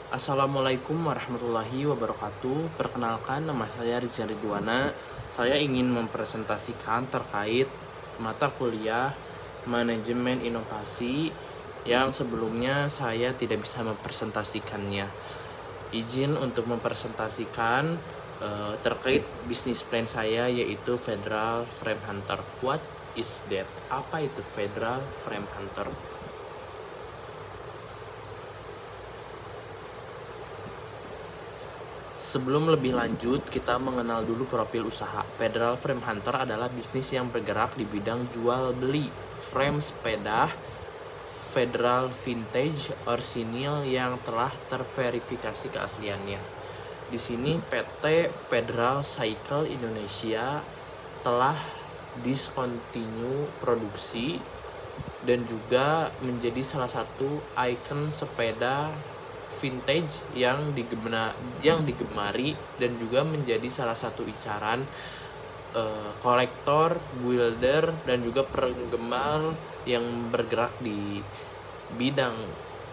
Assalamualaikum warahmatullahi wabarakatuh. Perkenalkan, nama saya Rizal Ridwana. Saya ingin mempresentasikan terkait mata kuliah Manajemen Inovasi yang sebelumnya saya tidak bisa mempresentasikannya. Izin untuk mempresentasikan terkait bisnis plan saya, yaitu Federal Frame Hunter. What is that? Apa itu Federal Frame Hunter? Sebelum lebih lanjut, kita mengenal dulu profil usaha. Federal Frame Hunter adalah bisnis yang bergerak di bidang jual beli frame sepeda Federal Vintage Orsinil yang telah terverifikasi keasliannya. Di sini PT Federal Cycle Indonesia telah discontinue produksi dan juga menjadi salah satu ikon sepeda vintage yang digemari dan juga menjadi salah satu incaran kolektor, builder, dan juga penggemar yang bergerak di bidang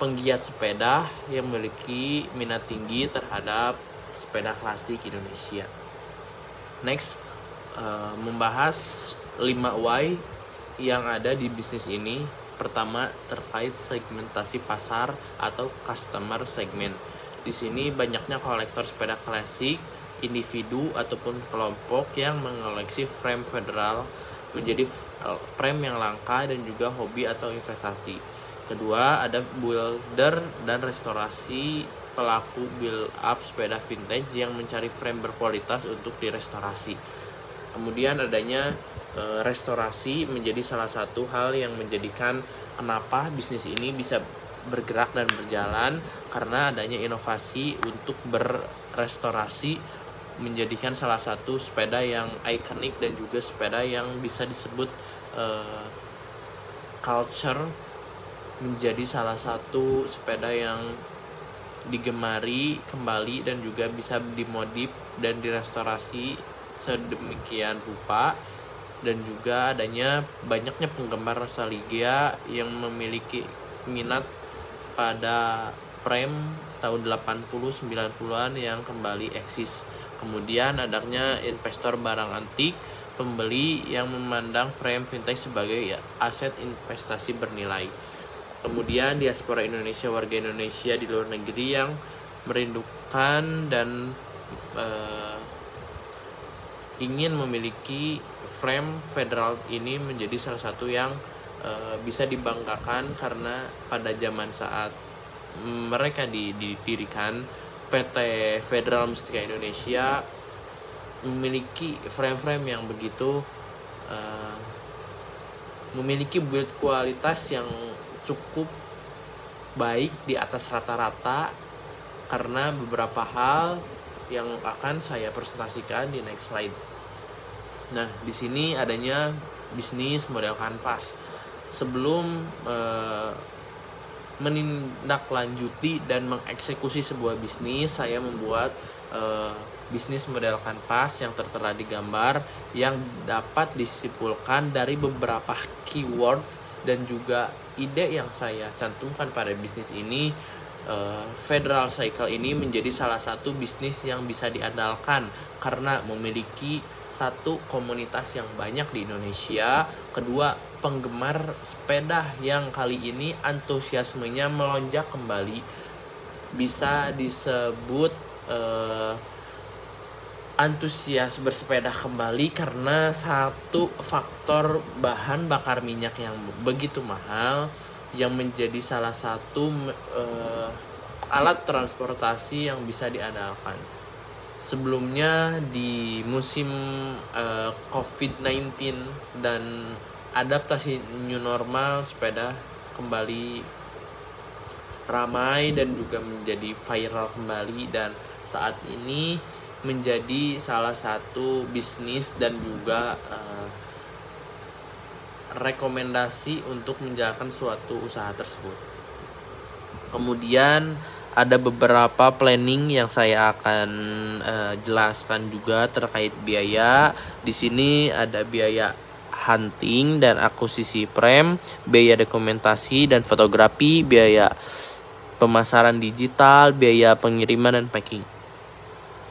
penggiat sepeda yang memiliki minat tinggi terhadap sepeda klasik Indonesia. Next, membahas 5 why yang ada di bisnis ini. Pertama, terkait segmentasi pasar atau customer segment. Di sini banyaknya kolektor sepeda klasik, individu ataupun kelompok yang mengoleksi frame Federal menjadi frame yang langka dan juga hobi atau investasi. Kedua, ada builder dan restorasi pelaku build up sepeda vintage yang mencari frame berkualitas untuk direstorasi. Kemudian adanya restorasi menjadi salah satu hal yang menjadikan kenapa bisnis ini bisa bergerak dan berjalan, karena adanya inovasi untuk berrestorasi menjadikan salah satu sepeda yang ikonik dan juga sepeda yang bisa disebut culture, menjadi salah satu sepeda yang digemari kembali dan juga bisa dimodif dan direstorasi sedemikian rupa. Dan juga adanya banyaknya penggemar nostalgia yang memiliki minat pada frame tahun 80-90-an yang kembali eksis. Kemudian adanya investor barang antik, pembeli yang memandang frame vintage sebagai aset investasi bernilai. Kemudian diaspora Indonesia, warga Indonesia di luar negeri yang merindukan dan ingin memiliki frame Federal ini menjadi salah satu yang bisa dibanggakan, karena pada zaman saat mereka didirikan, PT Federal Mustika Indonesia memiliki frame-frame yang begitu memiliki build kualitas yang cukup baik, di atas rata-rata, karena beberapa hal yang akan saya presentasikan di next slide. Nah, di sini adanya bisnis model kanvas. Sebelum menindaklanjuti dan mengeksekusi sebuah bisnis, saya membuat bisnis model kanvas yang tertera di gambar, yang dapat disimpulkan dari beberapa keyword dan juga ide yang saya cantumkan pada bisnis ini. Federal Cycle ini menjadi salah satu bisnis yang bisa diandalkan karena memiliki satu, komunitas yang banyak di Indonesia. Kedua, penggemar sepeda yang kali ini antusiasmenya melonjak kembali. Bisa disebut antusias bersepeda kembali karena satu faktor bahan bakar minyak yang begitu mahal, yang menjadi salah satu alat transportasi yang bisa diandalkan. Sebelumnya di musim COVID-19 dan adaptasi new normal, sepeda kembali ramai dan juga menjadi viral kembali, dan saat ini menjadi salah satu bisnis dan juga rekomendasi untuk menjalankan suatu usaha tersebut. Kemudian ada beberapa planning yang saya akan jelaskan juga terkait biaya. Di sini ada biaya hunting dan akuisisi frame, biaya dokumentasi dan fotografi, biaya pemasaran digital, biaya pengiriman, dan packing.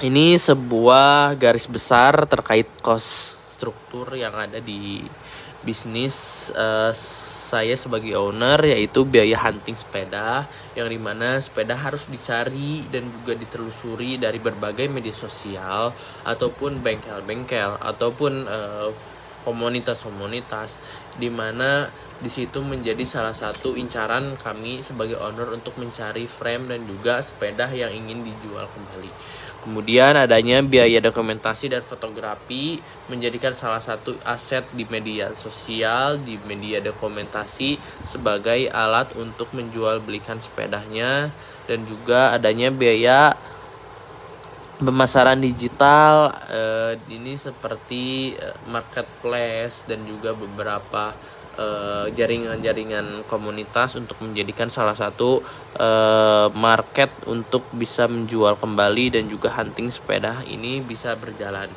Ini sebuah garis besar terkait cost struktur yang ada di bisnis saya sebagai owner, yaitu biaya hunting sepeda, yang dimana sepeda harus dicari dan juga ditelusuri dari berbagai media sosial ataupun bengkel-bengkel ataupun komunitas-komunitas, dimana di situ menjadi salah satu incaran kami sebagai owner untuk mencari frame dan juga sepeda yang ingin dijual kembali. Kemudian adanya biaya dokumentasi dan fotografi menjadikan salah satu aset di media sosial, di media dokumentasi sebagai alat untuk menjual belikan sepedanya, dan juga adanya biaya pemasaran digital ini seperti marketplace dan juga beberapa jaringan-jaringan komunitas untuk menjadikan salah satu market untuk bisa menjual kembali dan juga hunting sepeda ini bisa berjalan.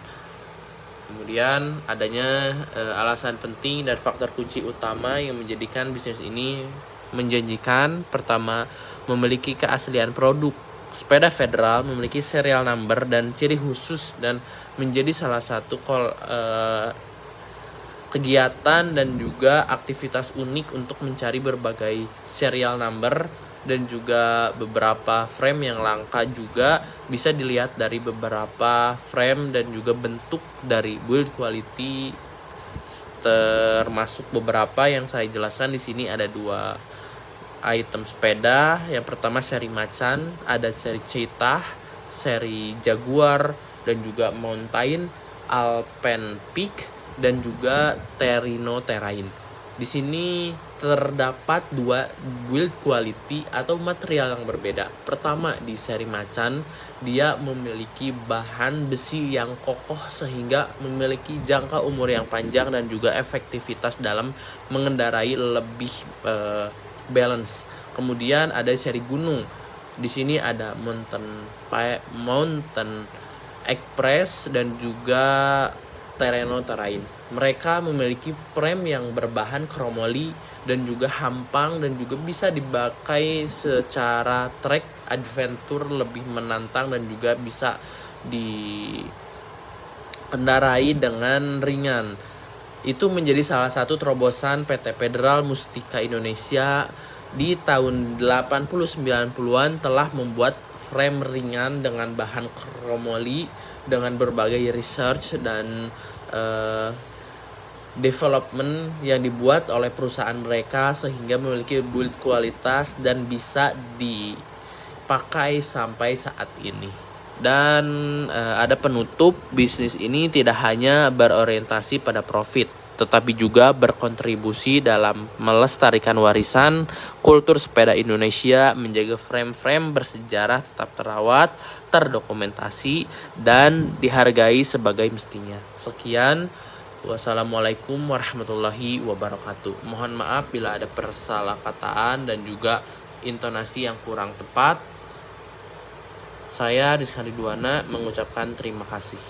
Kemudian adanya alasan penting dan faktor kunci utama yang menjadikan bisnis ini menjanjikan. Pertama, memiliki keaslian produk. Sepeda Federal memiliki serial number dan ciri khusus dan menjadi salah satu kegiatan dan juga aktivitas unik untuk mencari berbagai serial number dan juga beberapa frame yang langka juga bisa dilihat dari beberapa frame dan juga bentuk dari build quality, termasuk beberapa yang saya jelaskan di sini. Ada 2 item sepeda. Yang pertama seri Macan, ada seri Cheetah, seri Jaguar, dan juga Mountain, Alpine Peak, dan juga Terino Terrain. Di sini terdapat 2 build quality atau material yang berbeda. Pertama, di seri Macan, dia memiliki bahan besi yang kokoh sehingga memiliki jangka umur yang panjang dan juga efektivitas dalam mengendarai lebih balance. Kemudian ada seri Gunung. Di sini ada Mountain Express dan juga Tereno Terrain. Mereka memiliki frame yang berbahan kromoli dan juga hampang dan juga bisa dipakai secara trek adventure lebih menantang dan juga bisa dikendarai dengan ringan. Itu menjadi salah satu terobosan PT Federal Mustika Indonesia di tahun 80-90-an telah membuat frame ringan dengan bahan kromoli dengan berbagai research dan development yang dibuat oleh perusahaan mereka sehingga memiliki build kualitas dan bisa dipakai sampai saat ini. Dan ada penutup, bisnis ini tidak hanya berorientasi pada profit, tetapi juga berkontribusi dalam melestarikan warisan kultur sepeda Indonesia, menjaga frame-frame bersejarah tetap terawat, terdokumentasi, dan dihargai sebagai mestinya. Sekian, wassalamualaikum warahmatullahi wabarakatuh. Mohon maaf bila ada persalahkataan dan juga intonasi yang kurang tepat. Saya Rizky Ridwana mengucapkan terima kasih.